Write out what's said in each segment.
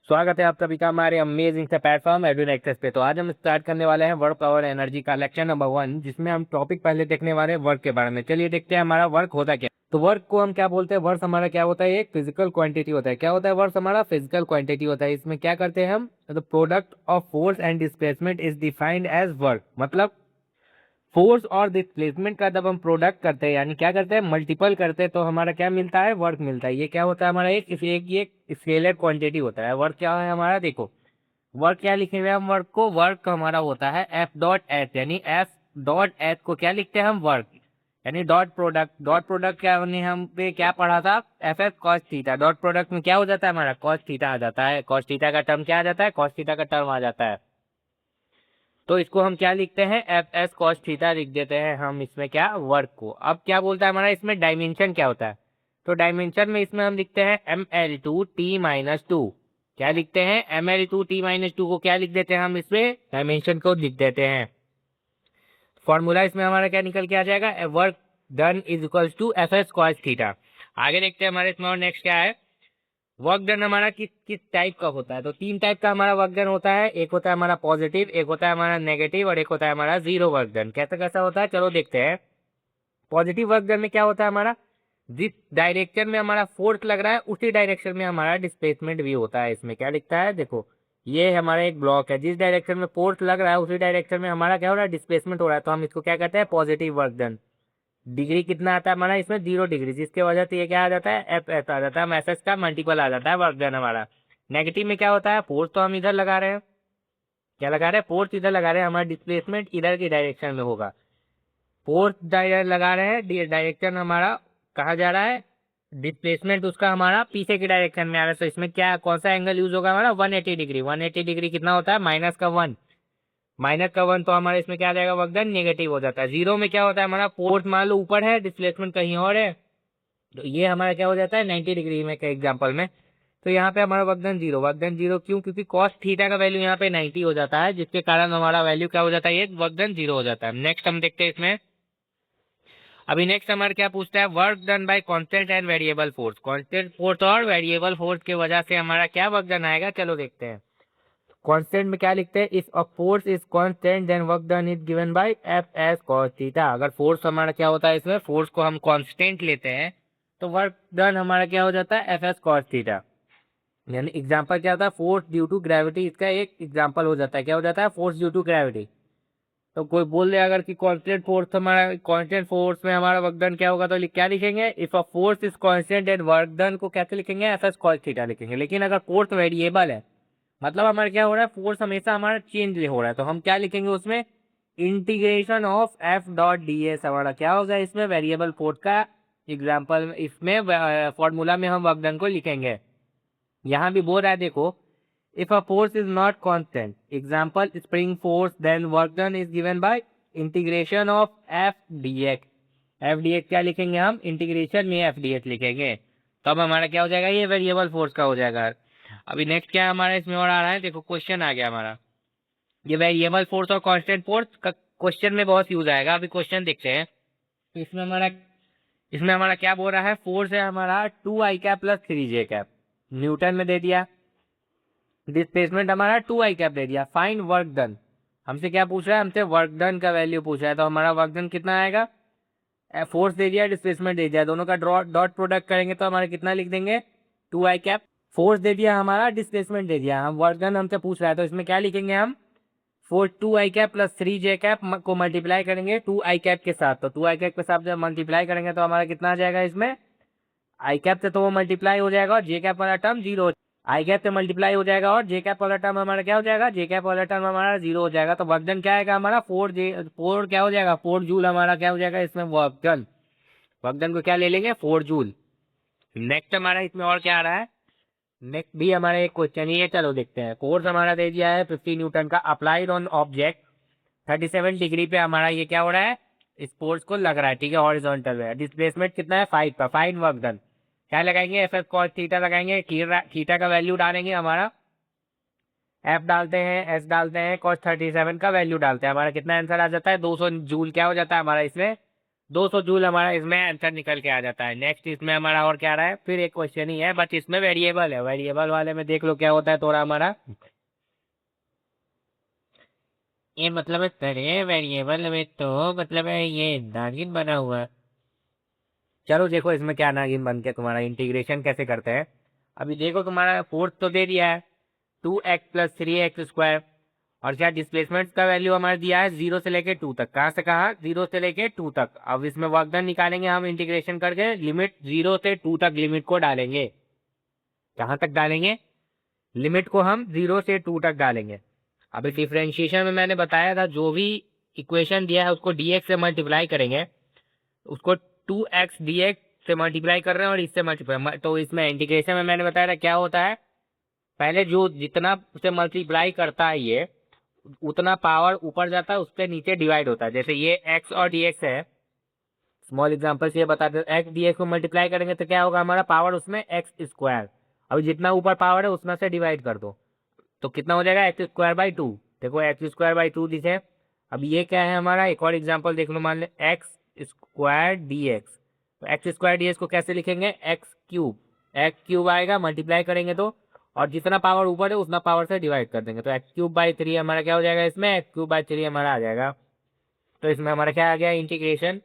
स्वागत है आप सभी का हमारे अमेजिंग से प्लेटफॉर्म एडविन एक्सेस पे। तो आज हम स्टार्ट करने वाले हैं वर्क और एनर्जी का लेक्चर नंबर 1, जिसमें हम टॉपिक पहले देखने वाले हैं वर्क के बारे में। चलिए देखते हैं हमारा वर्क होता क्या। तो वर्क को हम क्या बोलते हैं? वर्क हमारा क्या होता है? एक फिजिकल क्वांटिटी होता है। क्या होता है वर्क? हमारा फिजिकल क्वांटिटी होता है। इसमें क्या करते हैं हम? The product of force and displacement is defined as work. मतलब फोर्स और डिस्प्लेसमेंट का जब हम प्रोडक्ट करते हैं, यानी क्या करते हैं, मल्टीपल करते हैं, तो हमारा क्या मिलता है? वर्क मिलता है। ये क्या होता है हमारा? एक स्केलर क्वांटिटी होता है। वर्क क्या है हमारा? देखो वर्क क्या लिखे हुए हैं हम वर्क को? वर्क हमारा होता है एफ डॉट एच, यानी एफ डॉट एच को क्या लिखते हैं हम? वर्क। यानी डॉट प्रोडक्ट। डॉट प्रोडक्ट क्या हमने हम पे क्या पढ़ा था? F F cos theta. Dot product में क्या हो जाता है हमारा? कॉस थीटा आ जाता है। कॉस थीटा का टर्म क्या आ जाता है? कॉस थीटा का टर्म आ जाता है। तो इसको हम क्या लिखते हैं? एफ एस कॉस थीटा लिख देते हैं हम इसमें क्या? वर्क को। अब क्या बोलता है हमारा इसमें? डायमेंशन क्या होता है? तो डायमेंशन में इसमें हम लिखते हैं ml/t-2। क्या लिखते हैं? ml/t-2 को क्या लिख देते हैं हम? इसमें डायमेंशन को लिख देते हैं। फॉर्मूला इसमें हमारा क्या निकल के आ जाएगा? Work done is equals to F S cos theta. आगे देखते हैं हमारे इसमें और नेक्स्ट क्या है। वर्क डन हमारा किस किस टाइप का होता है? तो तीन टाइप का हमारा वर्क डन होता है। एक होता है हमारा पॉजिटिव, एक होता है हमारा नेगेटिव, और एक होता है हमारा जीरो वर्क डन। कैसा कैसा होता है चलो देखते हैं। पॉजिटिव वर्क डन में क्या होता है हमारा? जिस डायरेक्शन में हमारा फोर्स लग रहा है उसी डायरेक्शन में हमारा डिस्प्लेसमेंट भी होता है। इसमें क्या लिखता है देखो, ये हमारा एक ब्लॉक है, जिस डायरेक्शन में फोर्स लग रहा है उसी डायरेक्शन में हमारा क्या हो रहा है? डिस्प्लेसमेंट हो रहा है। तो हम इसको क्या कहते हैं? Positive work done. डिग्री कितना आता है हमारा इसमें? 0 डिग्री, जिसके वजह से ये क्या आ जाता है? एफ एस आ जाता है। हम एस एस का मल्टीपल आ जाता है वर्क डन हमारा। नेगेटिव में क्या होता है? फोर्स तो हम इधर लगा रहे हैं। क्या लगा रहे हैं? फोर्स इधर लगा रहे हैं, हमारा डिस्प्लेसमेंट इधर की डायरेक्शन में होगा। फोर्स लगा रहे हैं, डायरेक्शन हमारा कहाँ जा रहा है? डिस्प्लेसमेंट उसका हमारा पीछे की डायरेक्शन में आ रहा है। तो इसमें क्या कौन सा एंगल यूज होगा हमारा? 180 डिग्री। 180 डिग्री कितना होता है? -1। -1 तो हमारा इसमें क्या आ जाएगा? वर्क डन नेगेटिव हो जाता है। जीरो में क्या होता है हमारा? फोर्स मान लो ऊपर है, डिस्प्लेसमेंट कहीं और है, तो ये हमारा क्या हो जाता है? 90 डिग्री में के एग्जाम्पल में। तो यहाँ पे हमारा work done zero. Work done zero क्यों? क्योंकि कॉस थीटा का वैल्यू यहाँ पे 90 हो जाता है, जिसके कारण हमारा वैल्यू क्या हो जाता है? ये वर्क डन जीरो हो जाता है। नेक्स्ट हम देखते हैं इसमें। अभी नेक्स्ट हमारा क्या पूछता है? Work done bye constant and variable force. Constant force और वेरिएबल फोर्स की वजह से हमारा क्या वर्क डन आएगा? चलो देखते हैं। कांस्टेंट में क्या लिखते हैं? If a force is constant then work done is given by F S cos theta. अगर फोर्स हमारा क्या होता है इसमें? फोर्स को हम कांस्टेंट लेते हैं, तो वर्क डन हमारा क्या हो जाता है? F S cos theta. यानी एग्जांपल क्या होता है? फोर्स ड्यू टू ग्रेविटी, इसका एक एग्जांपल हो जाता है। क्या हो जाता है? Force due to gravity. तो कोई बोल दे अगर कि कांस्टेंट फोर्स हमारा, कांस्टेंट फोर्स में हमारा वर्क डन क्या होगा, तो क्या लिखेंगे? If a force is constant and work done को कैसे लिखेंगे? एफ एस कॉस थीटा लिखेंगे। लेकिन अगर फोर्स वेरिएबल है, मतलब हमारा क्या हो रहा है? फोर्स हमेशा हमारा चेंज हो रहा है, तो हम क्या लिखेंगे उसमें? Integration of F dot D S हमारा क्या होगा इसमें? वेरिएबल फोर्स का एग्जाम्पल इसमें फॉर्मूला में हम वर्क डन को लिखेंगे। यहाँ भी बोल रहा है देखो, if a force is not constant, example spring force, then work done is given by integration of F D X. F D X क्या लिखेंगे हम? इंटीग्रेशन में एफ डी एक्स लिखेंगे। तो अब हमारा क्या हो जाएगा? ये वेरिएबल फोर्स का हो जाएगा। अभी नेक्स्ट क्या हमारा इसमें और आ रहा है? देखो क्वेश्चन आ गया हमारा। ये वेरिएबल फोर्स और कांस्टेंट फोर्स का क्वेश्चन में बहुत यूज आएगा। अभी क्वेश्चन देखते हैं। तो इसमें हमारा क्या बोल रहा है? फोर्स है हमारा 2i cap plus 3j cap, Newton में दे दिया। डिस्प्लेसमेंट हमारा 2i कैप दे दिया। Find work done. हमसे क्या पूछ रहा है? हमसे वर्क डन का वैल्यू पूछ रहा है। तो हमारा वर्क डन कितना आएगा? फोर्स दे दिया, डिस्प्लेसमेंट दे दिया, दोनों का डॉट प्रोडक्ट करेंगे तो हमारा कितना लिख देंगे? 2i cap. फोर्स दे दिया हमारा, डिस्प्लेसमेंट दे दिया, हम वर्क डन हमसे पूछ रहा है, तो इसमें क्या लिखेंगे हम? Four 2i cap plus 3j cap को मल्टीप्लाई करेंगे 2i कैप के साथ। तो 2i कैप के साथ जब मल्टीप्लाई करेंगे तो हमारा कितना आ जाएगा इसमें? आई कैप से तो वो मल्टीप्लाई हो जाएगा, और जे कैप वाला टर्म जीरो। आई कैप से मल्टीप्लाई हो जाएगा और जे कैप वाला टर्म हमारा क्या हो जाएगा? जे कैप वाला टर्म हमारा जीरो हो जाएगा। तो वर्क डन क्या आएगा हमारा? 4 क्या हो जाएगा? 4 जूल हमारा क्या हो जाएगा इसमें? Work done. वर्क डन को क्या ले लेंगे? 4 जूल। नेक्स्ट हमारा इसमें और क्या आ रहा है? नेक्स्ट भी हमारा एक क्वेश्चन ही है, चलो देखते हैं। फोर्स हमारा दे दिया है 50 न्यूटन का, अप्लाइड ऑन ऑब्जेक्ट 37 डिग्री पे हमारा ये क्या हो रहा है? इस फोर्स को लग रहा है, ठीक है, हॉरिजॉन्टल है। डिस्प्लेसमेंट कितना है? 5 पर। फाइन वर्क डन क्या लगाएंगे? एफ एफ कॉस थीटा लगाएंगे। थीटा का वैल्यू डालेंगे हमारा, एफ डालते हैं, एस डालते हैं, कॉस 37 का वैल्यू डालते हैं, हमारा कितना आंसर आ जाता है? 200 जूल क्या हो जाता है हमारा इसमें? 200 जूल हमारा इसमें आंसर निकल के आ जाता है। नेक्स्ट इसमें हमारा और क्या आ रहा है, फिर एक क्वेश्चन ही है बट इसमें वेरिएबल है। वेरिएबल वाले में देख लो क्या होता है थोड़ा हमारा, ये मतलब है वेरिएबल में तो मतलब है ये नागिन बना हुआ है। चलो देखो इसमें क्या नागिन बन के तुम्हारा इंटीग्रेशन कैसे करते हैं। अभी देखो तुम्हारा फोर्थ तो दे दिया है 2x+3x², और क्या डिस्प्लेसमेंट का वैल्यू हमारा दिया है 0 से लेके 2 तक। कहाँ से कहाँ, 0 से लेके 2 तक। अब इसमें वर्क डन निकालेंगे हम इंटीग्रेशन करके, लिमिट 0 से 2 तक लिमिट को डालेंगे। कहाँ तक डालेंगे, लिमिट को हम 0 से 2 तक डालेंगे। अभी डिफ्रेंशिएशन में मैंने बताया था जो भी इक्वेशन दिया है उसको dx से मल्टीप्लाई करेंगे, उसको 2x dx से मल्टीप्लाई कर रहे हैं और इससे मल्टीप्लाई, तो इसमें इंटीग्रेशन में मैंने बताया था क्या होता है, पहले जो जितना से मल्टीप्लाई करता है ये उतना पावर ऊपर जाता है, उससे नीचे डिवाइड होता है। जैसे ये x और dx है, स्मॉल एग्जांपल से ये बताते हैं, x dx को मल्टीप्लाई करेंगे तो क्या होगा हमारा पावर उसमें x²। अभी जितना ऊपर पावर है उतना से डिवाइड कर दो तो कितना हो जाएगा x²/2। देखो x²/2 दिखे। अब ये क्या है हमारा, एक और एग्जांपल देख लो, मान ले x² dx। तो x² dx को कैसे लिखेंगे, x³ आएगा, मल्टीप्लाई करेंगे तो, और जितना पावर ऊपर है उतना पावर से डिवाइड कर देंगे तो x³/3 हमारा क्या हो जाएगा, इसमें x³/3 हमारा आ जाएगा। तो इसमें हमारा क्या आ गया, इंटीग्रेशन।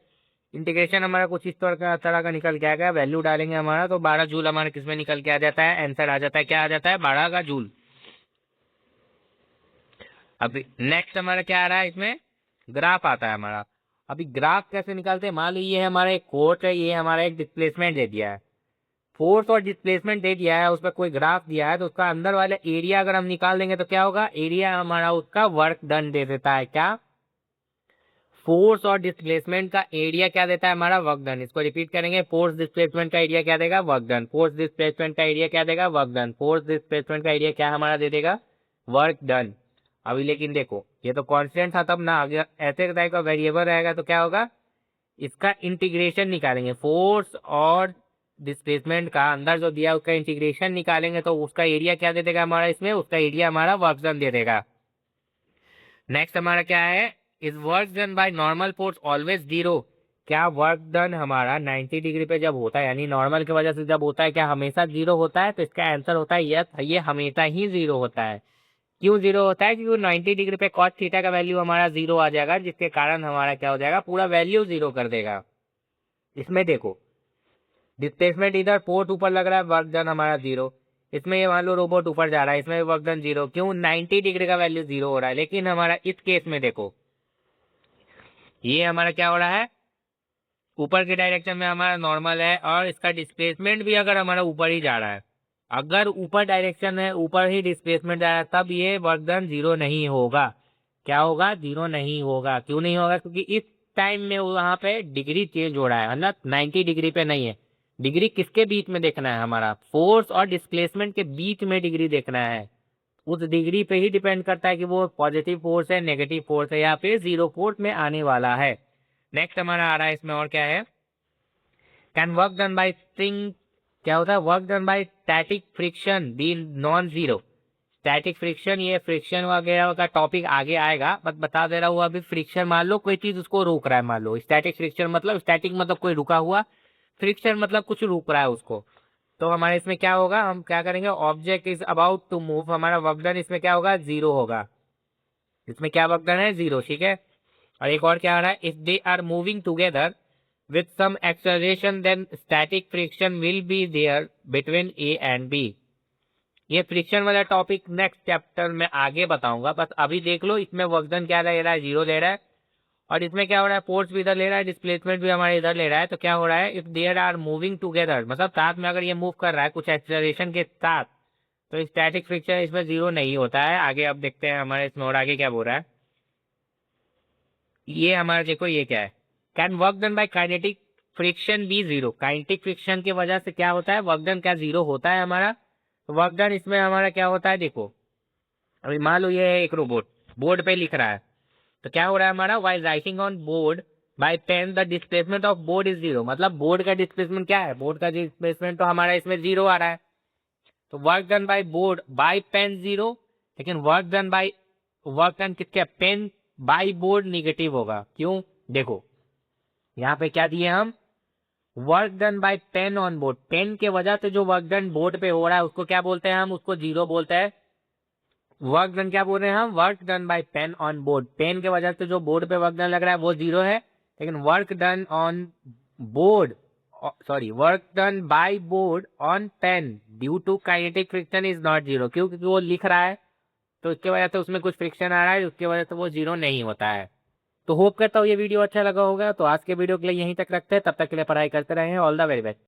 इंटीग्रेशन हमारा कुछ इस तरह का निकल के आ गया। वैल्यू डालेंगे हमारा तो 12 जूल हमारा किसमें निकल के आ जाता है, आंसर आ जाता है, क्या आ जाता है, 12 का जूल। अभी नेक्स्ट हमारा क्या आ रहा है, इसमें ग्राफ आता है हमारा। अभी ग्राफ कैसे निकालते हैं, मान लो ये हमारा एक फोर्स है, ये हमारा एक डिस्प्लेसमेंट दे दिया है, फोर्स और डिस्प्लेसमेंट दे दिया है, उस पर कोई ग्राफ दिया है, तो उसका अंदर वाला एरिया अगर हम निकाल देंगे तो क्या होगा, एरिया हमारा उसका वर्क डन दे देता है। क्या, फोर्स और डिस्प्लेसमेंट का एरिया क्या देता है हमारा, वर्क डन। इसको रिपीट करेंगे, फोर्स डिस्प्लेसमेंट का एरिया क्या देगा, वर्क डन। फोर्स डिस्प्लेसमेंट का एरिया क्या देगा, वर्क डन। फोर्स डिस्प्लेसमेंट का एरिया क्या हमारा दे देगा, वर्क डन। अभी लेकिन देखो ये तो कांस्टेंट था तब ना, अगर ऐसे टाइप का वेरिएबल रहेगा तो क्या होगा, इसका इंटीग्रेशन निकालेंगे, फोर्स और डिस्प्लेसमेंट का अंदर जो दिया उसका इंटीग्रेशन निकालेंगे तो उसका एरिया क्या दे देगा हमारा, इसमें उसका एरिया हमारा वर्क डन दे देगा। नेक्स्ट हमारा क्या है, is work done by normal force always zero. क्या वर्क डन हमारा 90 डिग्री पे जब होता है, यानी नॉर्मल की वजह से जब होता है, क्या हमेशा जीरो होता है, तो इसका आंसर होता है यस, ये हमेशा ही जीरो होता है। क्यों जीरो होता है, क्योंकि 90 डिग्री पे कॉस थीटा का वैल्यू हमारा जीरो आ जाएगा, जिसके कारण हमारा क्या हो जाएगा, पूरा वैल्यू जीरो कर देगा। इसमें देखो डिस्प्लेसमेंट इधर पोर्ट ऊपर लग रहा है, वर्क डन हमारा जीरो। इसमें ये मान लो रोबोट ऊपर जा रहा है, इसमें वर्क डन जीरो, क्यों, 90 डिग्री का वैल्यू जीरो हो रहा है। लेकिन हमारा इस केस में देखो ये हमारा क्या हो रहा है, ऊपर के डायरेक्शन में हमारा नॉर्मल है और इसका डिस्प्लेसमेंट भी अगर हमारा ऊपर ही जा रहा है, अगर ऊपर डायरेक्शन है, ऊपर ही डिस्प्लेसमेंट जा रहा है, तब ये वर्क डन जीरो नहीं होगा। क्या होगा, जीरो नहीं होगा। क्यों नहीं होगा, क्योंकि इस टाइम में वहां पे डिग्री चेंज हो रहा है, मतलब 90 डिग्री पे नहीं है। डिग्री किसके बीच में देखना है, हमारा फोर्स और डिस्प्लेसमेंट के बीच में डिग्री देखना है। उस डिग्री पे ही डिपेंड करता है कि वो पॉजिटिव फोर्स है, नेगेटिव फोर्स है, या फिर जीरो फोर्स में आने वाला है। नेक्स्ट हमारा आ रहा है इसमें और क्या है, can work done by spring, क्या होता है, work done by static friction be non zero. Static friction, ये फ्रिक्शन वगैरह का टॉपिक आगे आएगा, बस बता दे रहा हूँ अभी। फ्रिक्शन मान लो कोई चीज उसको रोक रहा है, मान लो स्टैटिक फ्रिक्शन मतलब, स्टैटिक मतलब कोई रुका हुआ, फ्रिक्शन मतलब कुछ रुक रहा है उसको। तो हमारे इसमें क्या होगा, हम क्या करेंगे, object is about to move, हमारा वर्क डन इसमें क्या होगा, जीरो होगा। इसमें क्या वर्क डन है, जीरो, ठीक है। और एक और क्या आ रहा है, if they are moving together with some acceleration then static friction will be there between A and B। ये फ्रिक्शन वाला टॉपिक नेक्स्ट चैप्टर में आगे बताऊंगा, बस अभी देख लो इसमें वर्क डन क्या ले रहा है, जीरो ले रहा है। और इसमें क्या हो रहा है, फोर्स भी इधर ले रहा है, डिस्प्लेसमेंट भी हमारे इधर ले रहा है। तो क्या हो रहा है, if there are moving together, मतलब साथ में अगर ये मूव कर रहा है कुछ एक्सेलरेशन के साथ, तो स्टैटिक फ्रिक्शन इसमें जीरो नहीं होता है। आगे अब देखते हैं हमारे इसमें और आगे क्या बोल रहा है। ये हमारा देखो ये क्या है, can work done by kinetic friction be zero. Kinetic friction की वजह से क्या होता है, वर्क डन क्या जीरो होता है हमारा। तो वर्क डन इसमें हमारा क्या होता है, देखो अभी मान लो ये है एक रोबोट, बोर्ड पे लिख रहा है, तो क्या हो रहा है हमारा, while writing on board by pen the displacement of board is zero. मतलब बोर्ड का डिस्प्लेसमेंट क्या है, बोर्ड का डिस्प्लेसमेंट तो हमारा इसमें जीरो आ रहा है। तो work done by board by pen zero, लेकिन वर्क डन किसके, पेन बाय बोर्ड निगेटिव होगा। क्यों, देखो यहाँ पे क्या दिए हम, work done by pen on board, pen के वजह से जो वर्क डन बोर्ड पे हो रहा है उसको क्या बोलते हैं हम, उसको जीरो बोलते हैं। वर्क डन क्या बोल रहे हैं हम, work done by pen on board, pen के वजह से जो बोर्ड पे वर्क डन लग रहा है वो जीरो है, लेकिन work done on board, sorry work done by board on pen due to kinetic friction is not zero, क्योंकि वो लिख रहा है तो उसके वजह से उसमें कुछ फ्रिक्शन आ रहा है, उसकी वजह से वो जीरो नहीं होता है। तो होप करता हूँ ये वीडियो अच्छा लगा होगा। तो आज के वीडियो के लिए यहीं तक रखते हैं, तब तक के लिए पढ़ाई करते रहे, ऑल द वेरी बेस्ट।